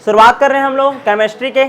शुरुआत कर रहे हैं हम लोग केमिस्ट्री के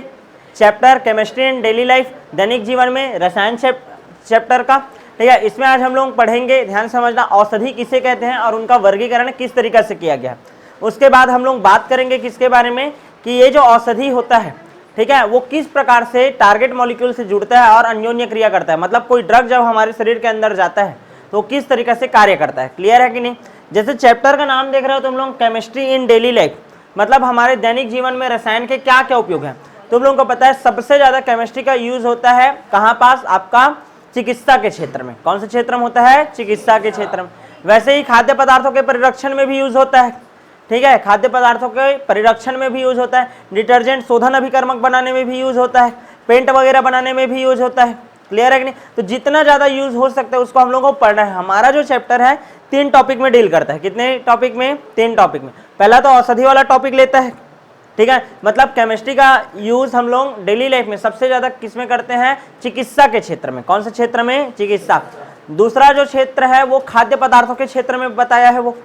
chapter chemistry in daily life, दैनिक जीवन में रसायन चैप्टर का। ठीक है, इसमें आज हम लोग पढ़ेंगे, ध्यान समझना, औषधि किसे कहते हैं और उनका वर्गीकरण किस तरीके से किया गया। उसके बाद हम लोग बात करेंगे किसके बारे में कि ये जो औषधि होता है, ठीक है, वो किस प्रकार से टारगेट मॉलिक्यूल से जुड़ता है और अन्योन्य क्रिया करता है। मतलब कोई ड्रग जब हमारे शरीर के अंदर जाता है तो किस तरीके से कार्य करता है। क्लियर है कि नहीं। जैसे चैप्टर का नाम देख रहे हो तुम लोग, केमिस्ट्री इन डेली लाइफ, मतलब हमारे दैनिक जीवन में रसायन के क्या क्या उपयोग हैं। तुम लोगों को पता है सबसे ज्यादा केमिस्ट्री का यूज होता है कहाँ पास, आपका चिकित्सा के क्षेत्र में। कौन से क्षेत्र में होता है, चिकित्सा के क्षेत्र में। वैसे ही खाद्य पदार्थों के परिरक्षण में भी यूज होता है। ठीक है, खाद्य पदार्थों के परिरक्षण में भी यूज होता है, डिटर्जेंट शोधन अभिकर्मक बनाने में भी यूज होता है, पेंट वगैरह बनाने में भी यूज होता है। क्लियर है कि नहीं। तो जितना ज्यादा यूज हो सकता है उसको हम लोगों को पढ़ना है। हमारा जो चैप्टर है 3 टॉपिक में डील करता है। कितने टॉपिक में, 3 टॉपिक में। पहला तो औषधि वाला टॉपिक लेता है, ठीक है, मतलब केमिस्ट्री का यूज हम लोग डेली लाइफ में सबसे ज्यादा किसमें करते हैं, चिकित्सा के क्षेत्र में। कौन से क्षेत्र में, चिकित्सा। दूसरा जो क्षेत्र है वो खाद्य पदार्थों के क्षेत्र में बताया है वो,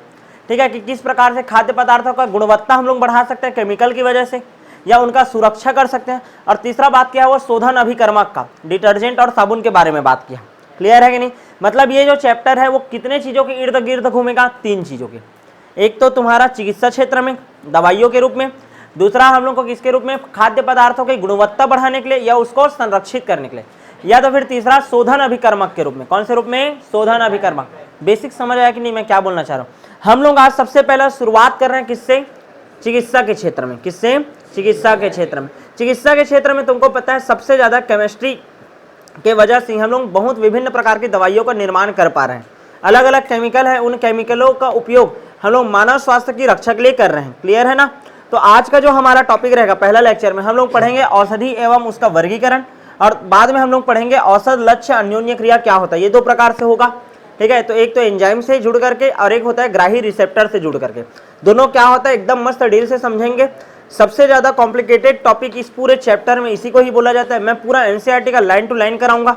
ठीक है, कि किस प्रकार से खाद्य पदार्थों का गुणवत्ता हम लोग बढ़ा सकते हैं केमिकल की वजह से, या उनका सुरक्षा कर सकते हैं। और तीसरा बात किया वो शोधन अभिकर्मक का, डिटर्जेंट और साबुन के बारे में बात किया। क्लियर है कि नहीं। मतलब ये जो चैप्टर है वो कितने चीजों के इर्द गिर्द घूमेगा, 3 चीजों के। एक तो तुम्हारा चिकित्सा क्षेत्र में दवाइयों के रूप में, दूसरा हम लोग को किसके रूप में, खाद्य पदार्थों की गुणवत्ता बढ़ाने के लिए या उसको संरक्षित करने के लिए, या तो फिर तीसरा शोधन अभिकर्मक के रूप में। कौन से रूप में, शोधन अभिकर्मक। बेसिक समझ आया कि नहीं मैं क्या बोलना चाह रहा हूँ। हम लोग आज सबसे पहले शुरुआत कर रहे हैं किससे, चिकित्सा के क्षेत्र में। किससे, चिकित्सा के क्षेत्र में। चिकित्सा के क्षेत्र में तुमको पता है सबसे ज्यादा केमिस्ट्री के वजह से हम लोग बहुत विभिन्न प्रकार की दवाइयों का निर्माण कर पा रहे हैं। अलग अलग केमिकल है, उन केमिकलों का उपयोग हम लोग मानव स्वास्थ्य की रक्षा के लिए कर रहे हैं। क्लियर है ना। तो आज का जो हमारा टॉपिक रहेगा पहला लेक्चर में हम लोग पढ़ेंगे औषधि एवं उसका वर्गीकरण, और बाद में हम लोग पढ़ेंगे औषध लक्ष्य अन्योन्य क्रिया क्या होता है। ये 2 प्रकार से होगा। ठीक है, तो एक तो एंजाइम से जुड़ करके और एक होता है ग्राही रिसेप्टर से जुड़ करके। दोनों क्या होता है एकदम मस्त डील से समझेंगे। सबसे ज्यादा कॉम्प्लिकेटेड टॉपिक इस पूरे चैप्टर में इसी को ही बोला जाता है। मैं पूरा एनसीईआरटी का लाइन टू लाइन कराऊंगा।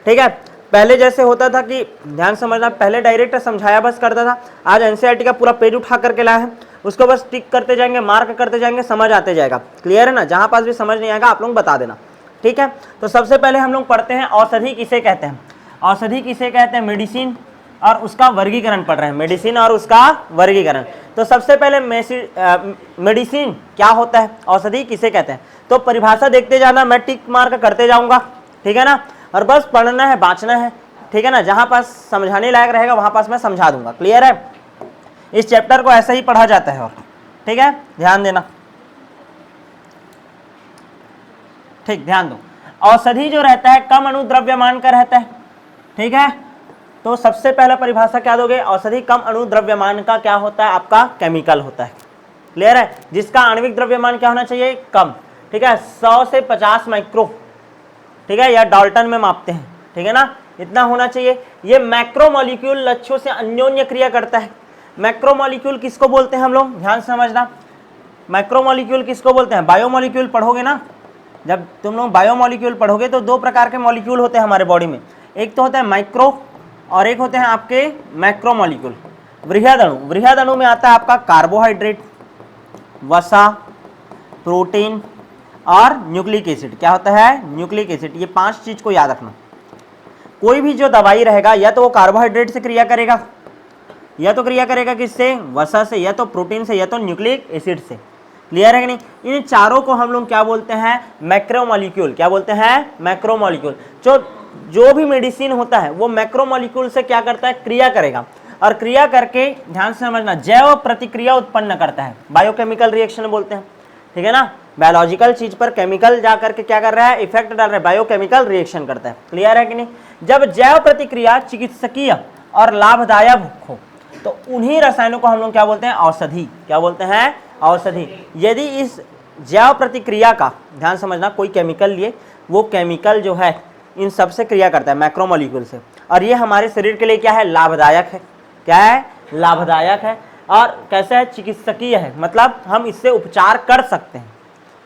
ठीक है, पहले जैसे होता था कि ध्यान समझना, पहले डायरेक्ट समझाया बस करता था, आज एनसीईआरटी का पूरा पेज उठा करके लाया है, उसको बस टिक करते जाएंगे, मार्क करते जाएंगे, समझ आते जाएगा। क्लियर है ना। जहां पास भी समझ नहीं आएगा आप लोग बता देना। ठीक है, तो सबसे पहले हम लोग पढ़ते हैं औषधि किसे कहते हैं। औषधि किसे कहते हैं, मेडिसिन और उसका वर्गीकरण पढ़ रहे हैं, मेडिसिन और उसका वर्गीकरण। तो सबसे पहले मेडिसिन क्या होता है, औषधि किसे कहते हैं, तो परिभाषा देखते जाना, मैं टिक मार्क करते जाऊंगा। ठीक है ना, और बस पढ़ना है, बाँचना है। ठीक है ना, जहां पास समझाने लायक रहेगा वहां पास मैं समझा दूंगा। क्लियर है। इस चैप्टर को ऐसा ही पढ़ा जाता है। और ठीक है, ध्यान देना। ठीक, ध्यान दो। औषधि जो रहता है कम अणुद्रव्यमान का रहता है। ठीक है, तो सबसे पहला परिभाषा क्या दोगे, औषधि कम अणुद्रव्यमान का क्या होता है, आपका केमिकल होता है। क्लियर है, जिसका आणविक द्रव्यमान क्या होना चाहिए, कम। ठीक है, 100 से 50 माइक्रो, ठीक है, या डाल्टन में मापते हैं। ठीक है ना, इतना होना चाहिए। ये मैक्रोमोलिक्यूल लक्ष्यों से अन्योन्य क्रिया करता है। मैक्रोमोलिक्यूल किसको बोलते हैं हम लोग, ध्यान समझना, मैक्रोमोलिक्यूल किसको बोलते हैं, बायोमोलिक्यूल पढ़ोगे ना, जब तुम लोग बायोमोलिक्यूल पढ़ोगे तो 2 प्रकार के मॉलिक्यूल होते हैं हमारे बॉडी में। एक तो होता है माइक्रो और एक होते हैं आपके मैक्रोमोलिक्यूल। वृहद अणु, वृहद अणु में आता है आपका कार्बोहाइड्रेट, वसा, प्रोटीन और न्यूक्लिक एसिड। क्या होता है, न्यूक्लिक एसिड। ये 5 चीज को याद रखना। कोई भी जो दवाई रहेगा या तो वो कार्बोहाइड्रेट से क्रिया करेगा, या तो क्रिया करेगा किससे, वसा से, या तो प्रोटीन से, या तो न्यूक्लिक एसिड से। क्लियर है कि नहीं। इन चारों को हम लोग क्या बोलते हैं, मैक्रोमोलिक्यूल। क्या बोलते हैं, मैक्रोमोलिक्यूल। जो भी मेडिसिन होता है वो मैक्रोमोलिक्यूल से क्या करता है, क्रिया करेगा, और क्रिया करके ध्यान से समझना जैव प्रतिक्रिया उत्पन्न करता है। बायोकेमिकल रिएक्शन बोलते हैं। ठीक है ना, बायोलॉजिकल चीज पर केमिकल जा करके क्या कर रहा है, इफेक्ट डाल रहा है, बायोकेमिकल रिएक्शन करता है। क्लियर है कि नहीं। जब जैव प्रतिक्रिया चिकित्सकीय और लाभदायक हो तो उन्हीं रसायनों को हम लोग क्या बोलते हैं, औषधि। क्या बोलते हैं, औषधि। यदि इस जैव प्रतिक्रिया का, ध्यान समझना, कोई केमिकल लिए, वो केमिकल जो है इन सब से क्रिया करता है, मैक्रोमोलिक्यूल से, और ये हमारे शरीर के लिए क्या है, लाभदायक है। क्या है, लाभदायक है। और कैसे है, चिकित्सकीय है, मतलब हम इससे उपचार कर सकते हैं।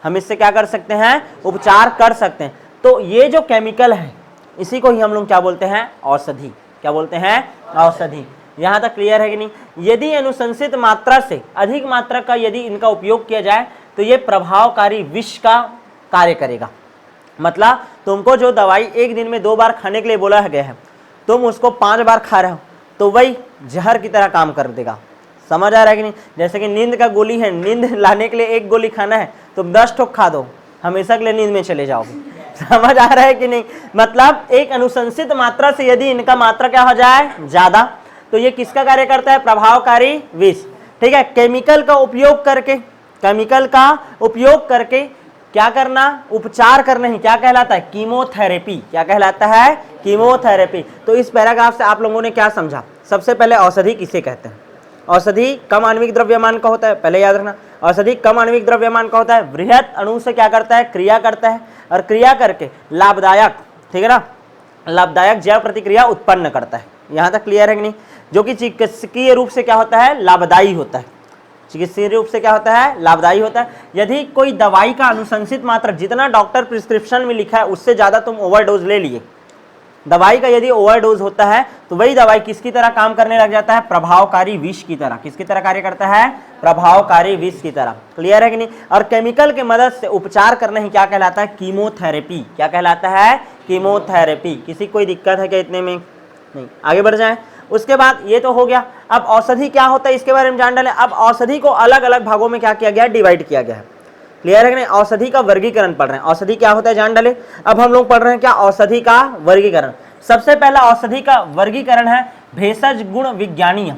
हम इससे क्या कर सकते हैं, उपचार कर सकते हैं। तो ये जो केमिकल है इसी को ही हम लोग क्या बोलते हैं, औषधि। क्या बोलते हैं, औषधि। यहाँ तक क्लियर है कि नहीं। यदि अनुशंसित मात्रा से अधिक मात्रा का यदि इनका उपयोग किया जाए तो ये प्रभावकारी विष का कार्य करेगा। मतलब तुमको जो दवाई एक दिन में 2 बार खाने के लिए बोला गया है, तुम उसको 5 बार खा रहे हो तो वही जहर की तरह काम कर देगा। समझ आ रहा है कि नहीं? जैसे कि नींद का गोली है, नींद लाने के लिए 1 गोली खाना है, तुम 10 ठोक खा दो, हमेशा के लिए नींद में चले जाओगे। समझ आ रहा है कि नहीं? मतलब एक अनुशंसित मात्रा से यदि इनका मात्रा क्या हो जाए ज्यादा, तो ये किसका कार्य करता है? प्रभावकारी विष। ठीक है, केमिकल का उपयोग करके क्या करना? उपचार करना ही क्या कहलाता है? कीमोथेरेपी। क्या कहलाता है? कीमोथेरेपी। तो इस पैराग्राफ से आप लोगों ने क्या समझा? सबसे पहले औषधि किसे कहते हैं? औषधि कम आणविक द्रव्यमान का होता है, पहले याद रखना। औषधि कम आणविक द्रव्यमान का होता है, बृहत अणु से क्या करता है? क्रिया करता है, और क्रिया करके लाभदायक, ठीक है ना, लाभदायक जैव प्रतिक्रिया उत्पन्न करता है। यहाँ तक क्लियर है कि नहीं? जो कि चिकित्सकीय रूप से क्या होता है? लाभदायी होता है। चिकित्सीय रूप से क्या होता है? लाभदायी होता है। यदि कोई दवाई का अनुशंसित मात्रा जितना डॉक्टर प्रिस्क्रिप्शन में लिखा है उससे ज्यादा तुम ओवरडोज ले लिए, दवाई का यदि ओवरडोज होता है तो वही दवाई किसकी तरह काम करने लग जाता है? प्रभावकारी विष की तरह। किसकी तरह कार्य करता है? प्रभावकारी विष की तरह। क्लियर है कि नहीं? और केमिकल के मदद से उपचार करना ही क्या कहलाता है? कीमोथेरेपी। क्या कहलाता है? कीमोथेरेपी। किसी कोई दिक्कत है क्या इतने में? नहीं, आगे बढ़ जाएं। उसके बाद ये तो हो गया। अब औषधि क्या होता है इसके बारे में जान डालें। अब औषधि को अलग अलग भागों में क्या किया गया है? डिवाइड किया गया है। क्लियर है कि नहीं? औषधि का वर्गीकरण पढ़ रहे हैं। औषधि क्या होता है जान डाले। अब हम लोग पढ़ रहे हैं क्या? औषधि का वर्गीकरण। सबसे पहला औषधि का वर्गीकरण है भेषज गुण विज्ञानीय।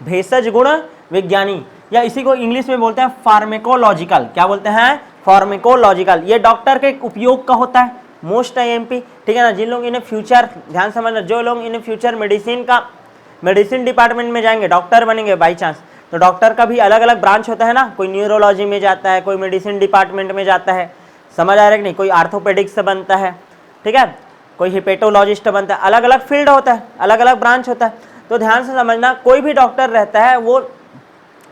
भेषज गुण विज्ञानी, या इसी को इंग्लिश में बोलते हैं फार्मेकोलॉजिकल। क्या बोलते हैं? फार्मेकोलॉजिकल। ये डॉक्टर के उपयोग का होता है, मोस्ट आईएमपी। ठीक है ना? जिन लोग इन्हें फ्यूचर, ध्यान समझना, जो लोग इन्हें फ्यूचर मेडिसिन डिपार्टमेंट में जाएंगे, डॉक्टर बनेंगे बाई चांस, तो डॉक्टर का भी अलग अलग ब्रांच होता है ना। कोई न्यूरोलॉजी में जाता है, कोई मेडिसिन डिपार्टमेंट में जाता है। समझ आ रहा है कि नहीं? कोई आर्थोपेडिक्स से बनता है, ठीक है, कोई हिपेटोलॉजिस्ट बनता है। अलग अलग फील्ड होता है, अलग अलग ब्रांच होता है। तो ध्यान से समझना, कोई भी डॉक्टर रहता है वो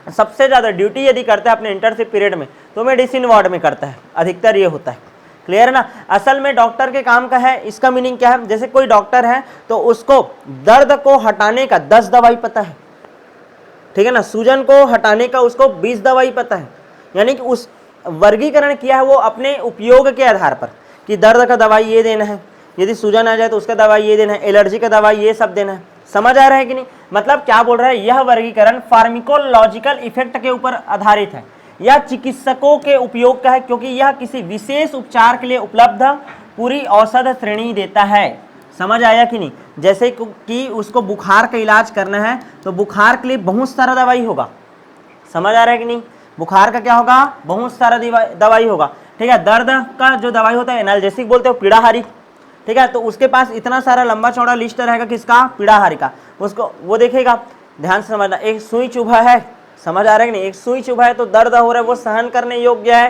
सबसे ज़्यादा ड्यूटी यदि करता है अपने इंटर्नशिप पीरियड में तो मेडिसिन वार्ड में करता है, अधिकतर ये होता है। क्लियर है ना? असल में डॉक्टर के काम का है, इसका मीनिंग क्या है? जैसे कोई डॉक्टर है तो उसको दर्द को हटाने का 10 दवाई पता है, ठीक है ना, सूजन को हटाने का उसको 20 दवाई पता है। यानी कि उस वर्गीकरण किया है वो अपने उपयोग के आधार पर कि दर्द का दवाई ये देना है, यदि सूजन आ जाए तो उसका दवाई ये देना है, एलर्जी का दवाई ये सब देना है। समझ आ रहा है कि नहीं? मतलब क्या बोल रहा है? यह वर्गीकरण फार्मिकोलॉजिकल इफेक्ट के ऊपर आधारित है या चिकित्सकों के उपयोग का है, क्योंकि यह किसी विशेष उपचार के लिए उपलब्ध पूरी औषध श्रेणी देता है। समझ आया कि नहीं? जैसे कि उसको बुखार का इलाज करना है तो बुखार के लिए बहुत सारा दवाई होगा। समझ आ रहा है कि नहीं? बुखार का क्या होगा? बहुत सारा दवाई होगा। ठीक है, दर्द का जो दवाई होता है एनाल्जेसिक बोलते हो, पीड़ाहारी, ठीक है, तो उसके पास इतना सारा लंबा चौड़ा लिस्ट रहेगा किसका? पीड़ाहारी का। उसको वो देखेगा। ध्यान से समझना, एक सुई चुभा है, समझ आ रहा है कि नहीं? एक सुई चुभा है तो दर्द हो रहा है, वो सहन करने योग्य है,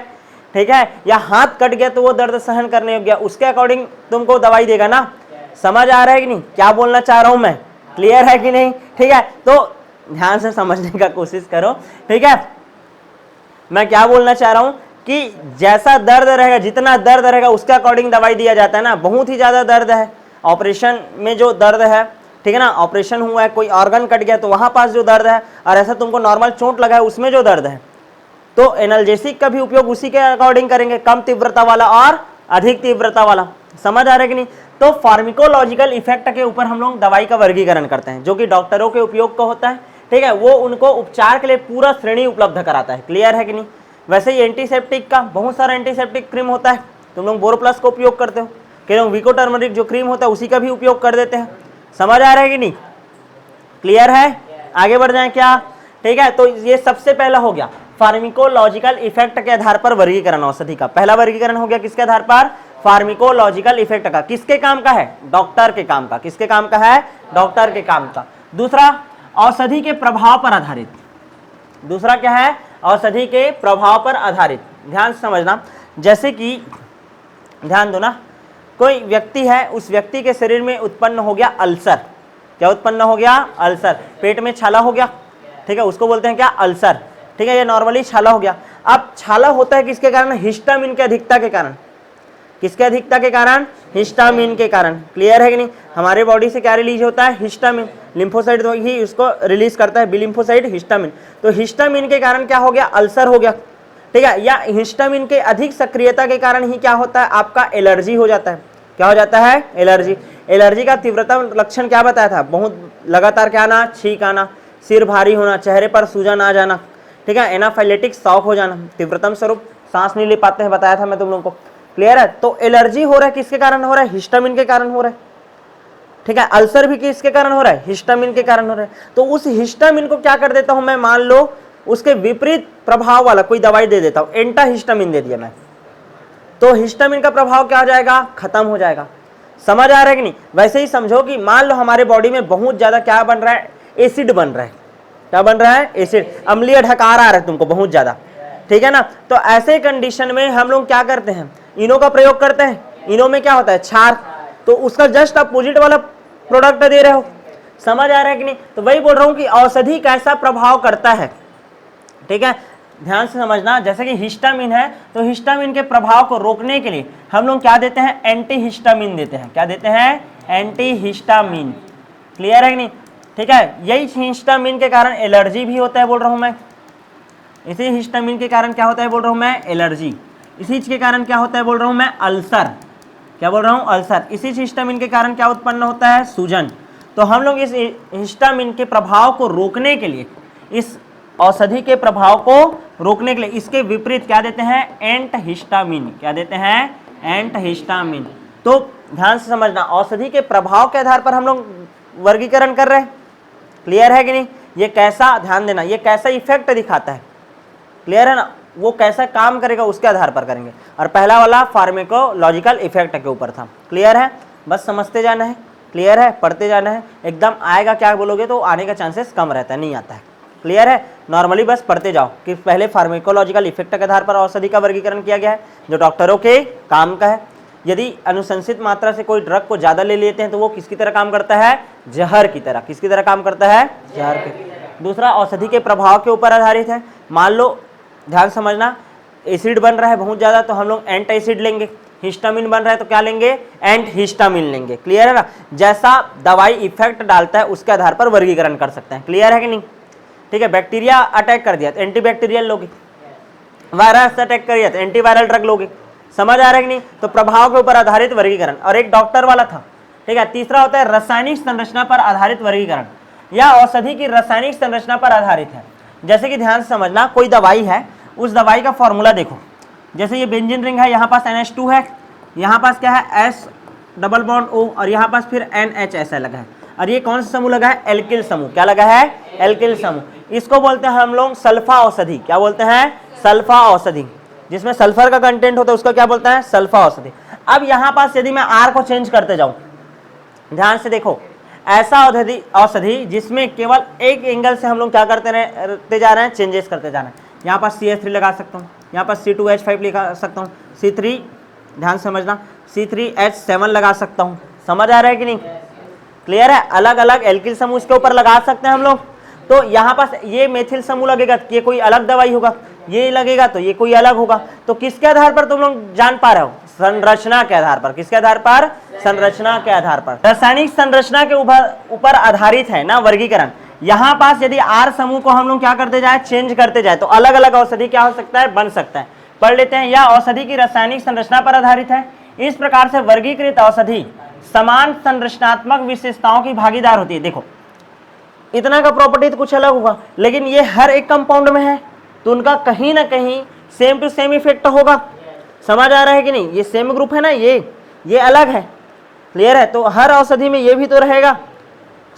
ठीक है, या हाथ कट गया तो वो दर्द सहन करने योग्य है, उसके अकॉर्डिंग तुमको दवाई देगा ना। समझ आ रहा है कि नहीं? क्या बोलना चाह रहा हूं मैं? क्लियर है कि नहीं? ठीक है, तो ध्यान से समझने का कोशिश करो। ठीक है, मैं क्या बोलना चाह रहा हूं कि जैसा दर्द रहेगा, जितना दर्द रहेगा उसके अकॉर्डिंग दवाई दिया जाता है ना। बहुत ही ज्यादा दर्द है, ऑपरेशन में जो दर्द है, ठीक है ना, ऑपरेशन हुआ है, कोई ऑर्गन कट गया तो वहां पास जो दर्द है, और ऐसा तुमको नॉर्मल चोट लगा है उसमें जो दर्द है, तो एनाल्जेसिक का भी उपयोग उसी के अकॉर्डिंग करेंगे, कम तीव्रता वाला और अधिक तीव्रता वाला। समझ आ रहा है कि नहीं? तो फार्मिकोलॉजिकल इफेक्ट के ऊपर हम लोग दवाई का वर्गीकरण करते हैं, जो कि डॉक्टरों के उपयोग का होता है। ठीक है, वो उनको उपचार के लिए पूरा श्रेणी उपलब्ध कराता है। क्लियर है कि नहीं? वैसे ही एंटीसेप्टिक का बहुत सारा एंटीसेप्टिक क्रीम होता है, तुम लोग बोरोप्लस का उपयोग करते हो, कई लोग विको टर्मरिक जो क्रीम होता है उसी का भी उपयोग कर देते हैं। समझ आ रहा है कि नहीं? क्लियर है? आगे बढ़ जाए क्या? ठीक है, तो ये सबसे पहला हो गया फार्मिकोलॉजिकल इफेक्ट के आधार पर वर्गीकरण औषधि का। पहला वर्गीकरण हो गया किसके आधार पर? फार्मिकोलॉजिकल इफेक्ट का। किसके काम का है? डॉक्टर के काम का। किसके काम का है? डॉक्टर के काम का। दूसरा, औषधि के प्रभाव पर आधारित। दूसरा क्या है? औषधि के प्रभाव पर आधारित। ध्यान से समझना, जैसे कि ध्यान दो ना, कोई व्यक्ति है, उस व्यक्ति के शरीर में उत्पन्न हो गया अल्सर। क्या उत्पन्न हो गया? अल्सर। पेट में छाला हो गया, ठीक है, उसको बोलते हैं क्या? अल्सर। ठीक है, ये नॉर्मली छाला हो गया। अब छाला होता है किसके कारण? हिस्टामिन के अधिकता के कारण। किसके अधिकता के कारण? हिस्टामिन के कारण। क्लियर है कि नहीं? हमारे बॉडी से क्या रिलीज होता है? हिस्टामिन। लिम्फोसाइट ही उसको रिलीज करता है, बी लिम्फोसाइट, हिस्टामिन। तो हिस्टामिन के कारण क्या हो गया? अल्सर हो गया। ठीक है, या हिस्टामिन के अधिक सक्रियता के कारण ही क्या होता है, आपका एलर्जी हो जाता है। क्या हो जाता है, एलर्जी। एलर्जी का तीव्रता लक्षण क्या बताया था, बहुत लगातार क्या आना, छींक आना, सिर भारी होना, चेहरे पर सूजन आ जाना, ठीक है, एनाफाइलेटिक शॉक हो जाना, तीव्रतम स्वरूप सांस नहीं ले पाते हैं, बताया था मैं तुम लोगों को। क्लियर है। तो एलर्जी हो रहा है, किसके कारण हो रहा है, हिस्टामिन के कारण हो रहा है। ठीक है, अल्सर भी किसके कारण हो रहा है, हिस्टामिन के कारण हो रहा है। तो उस हिस्टामिन को क्या कर देता हूं मैं, मान लो उसके विपरीत प्रभाव वाला कोई दवाई दे देता हूं, एंटाहिस्टामिन दे दिया मैं, तो हिस्टामिन का प्रभाव क्या हो जाएगा, खत्म हो जाएगा। समझ आ रहा है कि नहीं। वैसे ही समझो कि मान लो हमारे बॉडी में बहुत ज्यादा क्या बन रहा है, एसिड बन रहा है। क्या बन रहा है, एसिड, अम्लीय ढकार आ रहा है तुमको बहुत ज्यादा, ठीक है ना। तो ऐसे कंडीशन में हम लोग क्या करते हैं, इनो का प्रयोग करते हैं। इनो में क्या होता है, क्षार, तो उसका जस्ट अपोजिट वाला प्रोडक्ट दे रहे हो। समझ आ रहा है कि नहीं। तो वही बोल रहा हूं कि औषधि कैसा प्रभाव करता है, ठीक है, ध्यान से समझना। जैसे कि हिस्टामिन है, तो हिस्टामिन के प्रभाव को रोकने के लिए हम लोग क्या देते हैं, एंटी हिस्टामिन देते हैं। क्या देते हैं, एंटी हिस्टामिन। क्लियर है कि नहीं। ठीक है, यही हिस्टामिन के कारण एलर्जी भी होता है, बोल रहा हूं मैं। इसी हिस्टामिन के कारण क्या होता है, बोल रहा हूं मैं, एलर्जी। इसी के कारण क्या होता है, बोल रहा हूं मैं, अल्सर। क्या बोल रहा हूं, अल्सर। इसी हिस्टामिन के कारण क्या उत्पन्न होता है, सूजन। तो हम लोग इस हिस्टामिन के प्रभाव को रोकने के लिए, इस औषधि के प्रभाव को रोकने के लिए इसके विपरीत क्या देते हैं, एंटहिस्टामिन। क्या देते हैं, एंटहिस्टामिन। तो ध्यान से समझना, औषधि के प्रभाव के आधार पर हम लोग वर्गीकरण कर रहे हैं। क्लियर है कि नहीं। ये कैसा, ध्यान देना, ये कैसा इफेक्ट दिखाता है, क्लियर है ना, वो कैसा काम करेगा उसके आधार पर करेंगे। और पहला वाला फार्मेकोलॉजिकल इफेक्ट के ऊपर था। क्लियर है, बस समझते जाना है। क्लियर है, पढ़ते जाना है। एकदम आएगा क्या बोलोगे तो आने का चांसेस कम रहता है, नहीं आता है। क्लियर है, नॉर्मली बस पढ़ते जाओ कि पहले फार्मेकोलॉजिकल इफेक्ट के आधार पर औषधि का वर्गीकरण किया गया है, जो डॉक्टरों के काम का है। यदि अनुशंसित मात्रा से कोई ड्रग को ज्यादा ले लेते हैं तो वो किसकी तरह काम करता है, जहर की तरह। किसकी तरह काम करता है, जहर के। दूसरा, औषधि के प्रभाव के ऊपर आधारित है। मान लो, ध्यान समझना, एसिड बन रहा है बहुत ज्यादा तो हम लोग एंट एसिड लेंगे। हिस्टामिन बन रहा है तो क्या लेंगे, एंट हिस्टामिन लेंगे। क्लियर है ना। जैसा दवाई इफेक्ट डालता है उसके आधार पर वर्गीकरण कर सकते हैं। क्लियर है कि नहीं। ठीक है, बैक्टीरिया अटैक कर दिया तो एंटीबैक्टीरियल लोगे, वायरस अटैक कर दिया तो एंटीवायरल ड्रग लोगे। समझ आ रहा है कि नहीं। तो प्रभाव के ऊपर आधारित वर्गीकरण। और एक डॉक्टर वाला था, ठीक है। तीसरा होता है रासायनिक संरचना पर आधारित वर्गीकरण, या औषधि की रासायनिक संरचना पर आधारित है। जैसे कि ध्यान से समझना, कोई दवाई है, उस दवाई का फॉर्मूला देखो। जैसे ये बेंजीन रिंग है, यहाँ पास NH2 है, यहाँ पास क्या है, S डबल बॉन्ड O, और यहाँ पास फिर NH ऐसा लगा है। और ये कौन सा समूह लगा है, एल्किल समूह। क्या लगा है, एल्किल समूह। इसको बोलते हैं हम लोग सल्फा औषधि। क्या बोलते हैं, सल्फा औषधि। जिसमें सल्फर का कंटेंट होता है उसको क्या बोलते हैं, सल्फा औषधि। अब यहाँ पास यदि मैं R को चेंज करते जाऊं, ध्यान से देखो, ऐसा औषधि जिसमें केवल एक एंगल से हम लोग क्या करते जा रहे हैं, चेंजेस करते जा रहे हैं। यहाँ पास CH3 लगा सकता हूँ, यहाँ पास C2H5 लगा सकता हूँ, C3, ध्यान समझना, C3H7 लगा सकता हूँ। समझ आ रहा है कि नहीं। क्लियर है, अलग अलग एल्किल समूह इसके ऊपर लगा सकते हैं हम लोग। तो यहाँ पास ये मेथिल समूह लगेगा तो ये कोई अलग दवाई होगा, ये लगेगा तो ये कोई अलग होगा। तो किसके आधार पर तुम लोग जान पा रहे हो, संरचना के आधार पर। किसके आधार पर, संरचना के आधार पर। रासायनिक संरचना के ऊपर आधारित है ना वर्गीकरण। यहाँ पास यदि R समूह को हम लोग क्या करते जाए, चेंज करते जाए, तो अलग अलग औषधि क्या हो सकता है, बन सकता है। पढ़ लेते हैं। यह औषधि की रासायनिक संरचना पर आधारित है। इस प्रकार से वर्गीकृत औषधि समान संरचनात्मक विशेषताओं की भागीदार होती है। देखो, इतना का प्रॉपर्टी तो कुछ अलग होगा, लेकिन ये हर एक कंपाउंड में है तो उनका कहीं ना कहीं सेम टू सेम इफेक्ट होगा। समझ आ रहा है कि नहीं। ये सेम ग्रुप है ना, ये अलग है। क्लियर है, तो हर औषधि में ये भी तो रहेगा।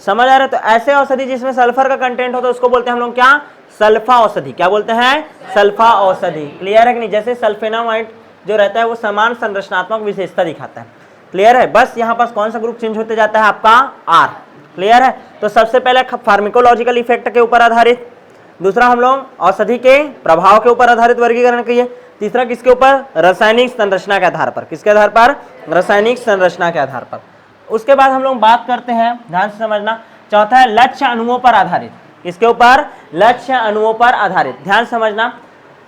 समझ आ रहा है। तो ऐसे औषधि जिसमें सल्फर का कंटेंट हो तो उसको बोलते हैं हम लोग क्या, सल्फा औषधि। क्या बोलते हैं, सल्फा औषधि। क्लियर है कि नहीं। जैसे सल्फेनामाइड जो रहता है वो समान संरचनात्मक विशेषता दिखाता है। क्लियर है। बस यहाँ पास कौन सा ग्रुप चेंज होते जाता है, आपका R। क्लियर है। तो सबसे पहले फार्मेकोलॉजिकल इफेक्ट के ऊपर आधारित, दूसरा हम लोग औषधि के प्रभाव के ऊपर आधारित वर्गीकरण किए, तीसरा किसके ऊपर, रासायनिक संरचना के आधार पर। किसके आधार पर, रासायनिक संरचना के आधार पर। उसके बाद हम लोग बात करते हैं, ध्यान से समझना, चौथा है लक्ष्य अणुओं पर आधारित। किसके ऊपर, लक्ष्य अणुओं पर आधारित। ध्यान समझना,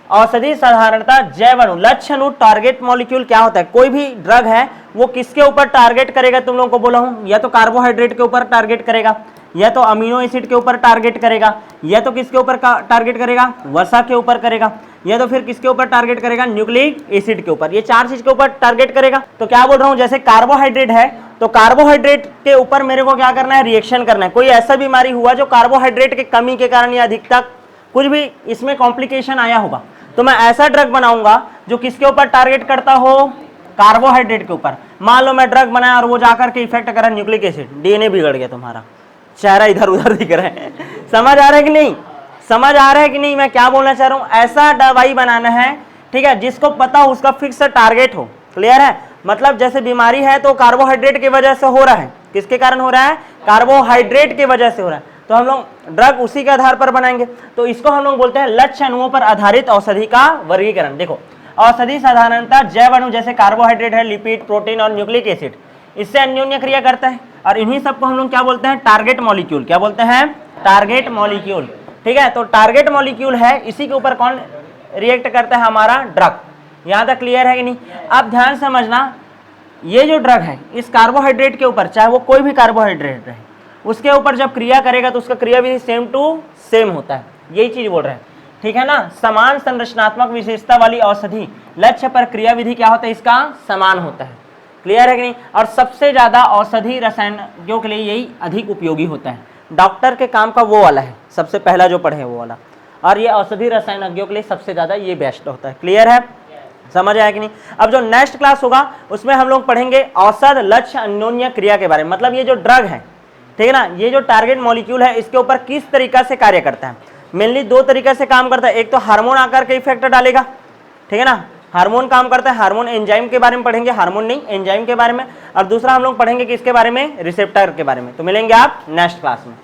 औषधि साधारणतः जैव अणु, लक्ष्य अणु, टारगेट मॉलिक्यूल क्या होता है, कोई भी ड्रग है वो किसके ऊपर टारगेट करेगा, तुम लोगों को बोला हूं, या तो कार्बोहाइड्रेट के ऊपर टारगेट करेगा, या तो अमीनो एसिड के ऊपर टारगेट करेगा, या तो किसके ऊपर टारगेट करेगा, वसा के ऊपर करेगा, या तो फिर किसके ऊपर टारगेट करेगा, न्यूक्लिक एसिड के ऊपर। ये 4 चीज के ऊपर टारगेट करेगा। तो क्या बोल रहा हूं, जैसे कार्बोहाइड्रेट है तो कार्बोहाइड्रेट के ऊपर मेरे को क्या करना है, रिएक्शन करना है। कोई ऐसा बीमारी हुआ जो कार्बोहाइड्रेट की कमी के कारण या अधिकता कुछ भी इसमें कॉम्प्लिकेशन आया होगा, तो मैं ऐसा ड्रग बनाऊंगा जो किसके ऊपर टारगेट करता हो, कार्बोहाइड्रेट के ऊपर। मान लो मैं ड्रग बनाया और वो जाकर के इफेक्ट करा न्यूक्लिक एसिड, डीएनए बिगड़ गया, तुम्हारा चेहरा इधर उधर दिख रहा है। समझ आ रहा है कि नहीं, समझ आ रहा है कि नहीं मैं क्या बोलना चाह रहा हूं। ऐसा दवाई बनाना है, ठीक है, जिसको पता हो उसका फिक्स टारगेट हो। क्लियर है, मतलब जैसे बीमारी है तो कार्बोहाइड्रेट की वजह से हो रहा है, किसके कारण हो रहा है, कार्बोहाइड्रेट की वजह से हो रहा है, तो हम लोग ड्रग उसी के आधार पर बनाएंगे। तो इसको हम लोग बोलते हैं लक्ष्य अणुओं पर आधारित औषधि का वर्गीकरण। देखो औषधि साधारणतः जैव अणु जैसे कार्बोहाइड्रेट है, लिपिड, प्रोटीन और न्यूक्लिक एसिड, इससे अन्योन्य क्रिया करता है, और इन्हीं सबको हम लोग क्या बोलते हैं, टारगेट मॉलिक्यूल। क्या बोलते हैं, टारगेट मॉलिक्यूल। ठीक है, तो टारगेट मॉलिक्यूल है, इसी के ऊपर कौन रिएक्ट करता है, हमारा ड्रग। यहां तक क्लियर है कि नहीं। अब ध्यान समझना, ये जो ड्रग है इस कार्बोहाइड्रेट के ऊपर, चाहे वो कोई भी कार्बोहाइड्रेट रहे, उसके ऊपर जब क्रिया करेगा तो उसका क्रिया विधि सेम टू सेम होता है, यही चीज बोल रहे हैं। ठीक है ना, समान संरचनात्मक विशेषता वाली औषधि लक्ष्य पर क्रिया विधि क्या होता है, इसका समान होता है। क्लियर है कि नहीं। और सबसे ज्यादा औषधि रसायनों के लिए यही अधिक उपयोगी होता है। डॉक्टर के काम का वो वाला है, सबसे पहला जो पढ़े वो वाला, और ये औषधि रसायनज्ञों के लिए सबसे ज्यादा ये बेस्ट होता है। क्लियर है, समझ आया कि नहीं। अब जो नेक्स्ट क्लास होगा उसमें हम लोग पढ़ेंगे औषध लक्ष्य अन्योन्य क्रिया के बारे में। मतलब ये जो ड्रग है, ठीक है ना, ये जो टारगेट मॉलिक्यूल है, इसके ऊपर किस तरीका से कार्य करता है। मेनली 2 तरीके से काम करता है। एक तो हार्मोन आकर के इफेक्ट डालेगा, ठीक है ना, हार्मोन काम करता है, हार्मोन एंजाइम के बारे में पढ़ेंगे, हार्मोन नहीं एंजाइम के बारे में। और दूसरा हम लोग पढ़ेंगे किसके बारे में, रिसेप्टर के बारे में। तो मिलेंगे आप नेक्स्ट क्लास में।